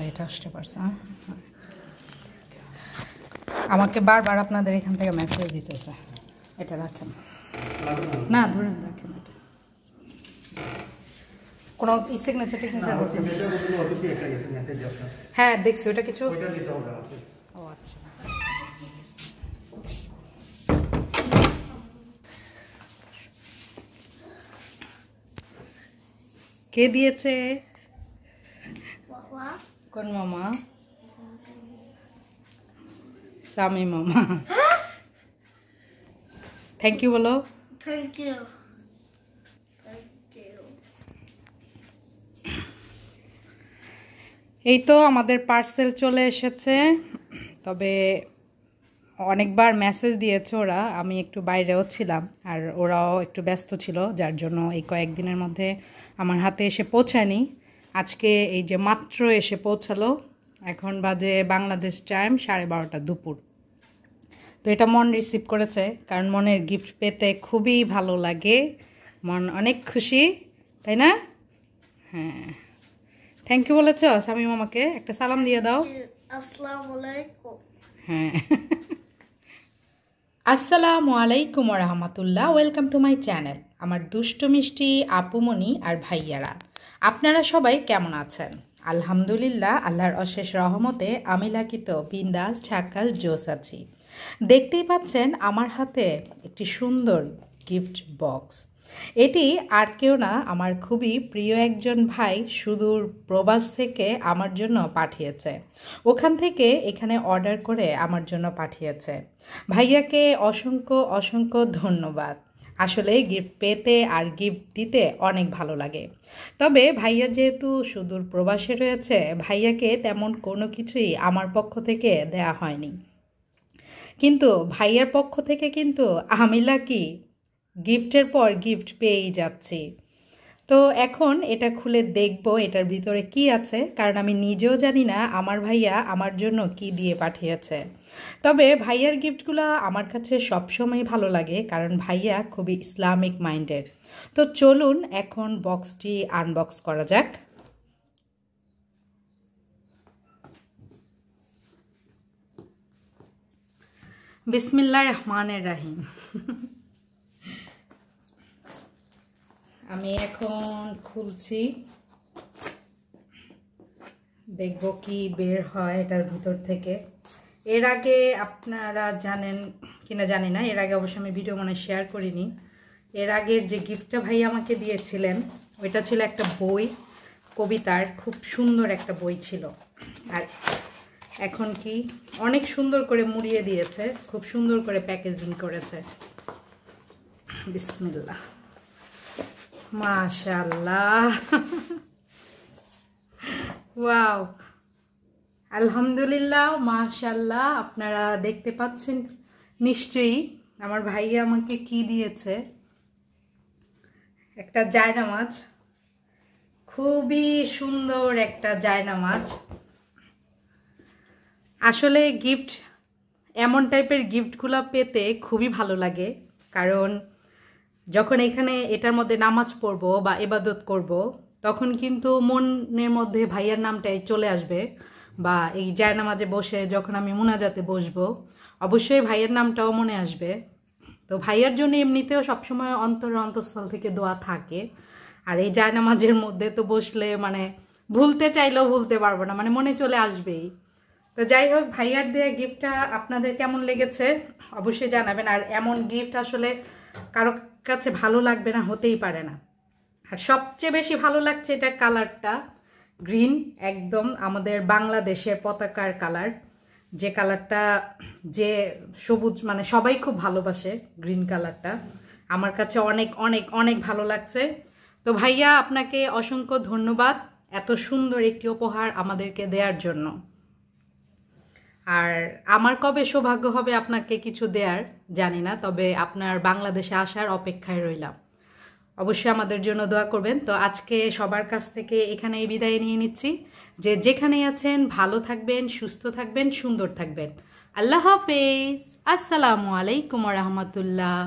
এটা আসতে পারছে। আমাকে বারবার আপনাদের এখান থেকে মেসেজ দিতেছে। এটা রাখেন না, ধরে রাখেন। এটা কোনো সিগনেচার টেকনিচার করতে হ্যাঁ দেখছি ওটা কিছু। ও আচ্ছা, কে দিয়েছে? কোন মামা? সামি মামা। থ্যাংক ইউ বলো। Thank you. এই তো আমাদের পার্সেল চলে এসেছে, তবে অনেকবার মেসেজ দিয়েছে ওরা, আমি একটু বাইরেও ছিলাম আর ওরাও একটু ব্যস্ত ছিল, যার জন্য এই কয়েকদিনের মধ্যে আমার হাতে এসে পৌঁছায়নি। আজকে এই যে মাত্র এসে পৌঁছালো, এখন বাজে বাংলাদেশ টাইম 12:30 দুপুর। তো এটা মন রিসিভ করেছে, কারণ মনের গিফট পেতে খুবই ভালো লাগে, মন অনেক খুশি, তাই না? হ্যাঁ, থ্যাংক ইউ বলেছ সামি মামাকে, একটা সালাম দিয়ে দাও। আসসালামু আলাইকুম। হ্যাঁ, আসসালামু আলাইকুম রাহমাতুল্লাহ। Welcome to my channel. আমার দুষ্ট মিষ্টি আপুমনি আর ভাইয়ারা, আপনারা সবাই কেমন আছেন? আলহামদুলিল্লাহ, আল্লাহর অশেষ রহমতে আমি লাকিত বিন্দাস ঝাক্কাল জোস আছি। দেখতেই পাচ্ছেন আমার হাতে একটি সুন্দর গিফট বক্স। এটি আর কেউ না, আমার খুবই প্রিয় একজন ভাই সুদূর প্রবাস থেকে আমার জন্য পাঠিয়েছে। ওখান থেকে এখানে অর্ডার করে আমার জন্য পাঠিয়েছে। ভাইয়াকে অসংখ্য অসংখ্য ধন্যবাদ। আসলে গিফট পেতে আর গিফট দিতে অনেক ভালো লাগে। তবে ভাইয়া যেহেতু সুদূর প্রবাসে রয়েছে, ভাইয়াকে তেমন কোনো কিছুই আমার পক্ষ থেকে দেয়া হয়নি, কিন্তু ভাইয়ার পক্ষ থেকে কিন্তু আমি লাকি গিফটের পর গিফট পেয়েই যাচ্ছি। তো এখন এটা খুলে দেখব এটার ভিতরে কি আছে, কারণ আমি নিজেও জানি না আমার ভাইয়া আমার জন্য কি দিয়ে পাঠিয়েছে। তবে ভাইয়ার গিফটগুলো আমার কাছে সবসময় ভালো লাগে, কারণ ভাইয়া খুবই ইসলামিক মাইন্ডেড। তো চলুন এখন বক্সটি আনবক্স করা যাক। বিসমিল্লাহির রহমানির রহিম। আমি এখন খুলছি, দেখব কি বের হয় এটার ভিতর থেকে। এর আগে আপনারা জানেন কিনা জানি না, এর আগে অবশ্য আমি ভিডিও মনে শেয়ার করিনি। এর আগের যে গিফটটা ভাই আমাকে দিয়েছিলেন ওইটা ছিল একটা বই, কবিতার খুব সুন্দর একটা বই ছিল। আর এখন কি অনেক সুন্দর করে মুড়িয়ে দিয়েছে, খুব সুন্দর করে প্যাকেজিং করেছে। বিসমিল্লাহ, মাশাআল্লাহ, ওয়াও, আলহামদুলিল্লাহ, মাশাআল্লাহ। আপনারা দেখতে পাচ্ছেন নিশ্চয়ই আমার ভাইয়া আমাকে কি দিয়েছে। একটা জায়নামাজ, খুবই সুন্দর একটা জায়নামাজ। আসলে গিফট, এমন টাইপের গিফটগুলো পেতে খুবই ভালো লাগে, কারণ যখন এখানে এটার মধ্যে নামাজ পড়বো বা ইবাদত করব, তখন কিন্তু মনের মধ্যে ভাইয়ার নামটাই চলে আসবে, বা এই জায়নামাজে বসে যখন আমি মুনাজাতে বসবো অবশ্যই ভাইয়ের নামটাও মনে আসবে। তো ভাইয়ার জন্য এমনিতেও সবসময় অন্তঃস্থল থেকে দোয়া থাকে, আর এই জায়নামাজের মধ্যে তো বসলে মানে ভুলতে চাইলেও ভুলতে পারবো না, মানে মনে চলে আসবেই। তো যাই হোক, ভাইয়ার দেওয়া গিফটটা আপনাদের কেমন লেগেছে অবশ্যই জানাবেন। আর এমন গিফট আসলে কারো কাছে ভালো লাগবে না, হতেই পারে না। আর সবচেয়ে বেশি ভালো লাগছে এটার কালারটা, গ্রিন, একদম আমাদের বাংলাদেশের পতাকার কালার, যে কালারটা, যে সবুজ, মানে সবাই খুব ভালোবাসে গ্রিন কালারটা। আমার কাছে অনেক অনেক অনেক ভালো লাগছে। তো ভাইয়া আপনাকে অসংখ্য ধন্যবাদ এত সুন্দর একটি উপহার আমাদেরকে দেওয়ার জন্য। আর আমার কবে সৌভাগ্য হবে আপনাকে কিছু দেওয়ার জানি না, তবে আপনার বাংলাদেশে আসার অপেক্ষায় রইলাম। অবশ্যই আমাদের জন্য দোয়া করবেন। তো আজকে সবার কাছ থেকে এখানেই বিদায় নিয়ে নিচ্ছি। যে যেখানেই আছেন ভালো থাকবেন, সুস্থ থাকবেন, সুন্দর থাকবেন। আল্লাহ হাফেজ। আসসালামু আলাইকুম ওয়া রাহমাতুল্লাহ।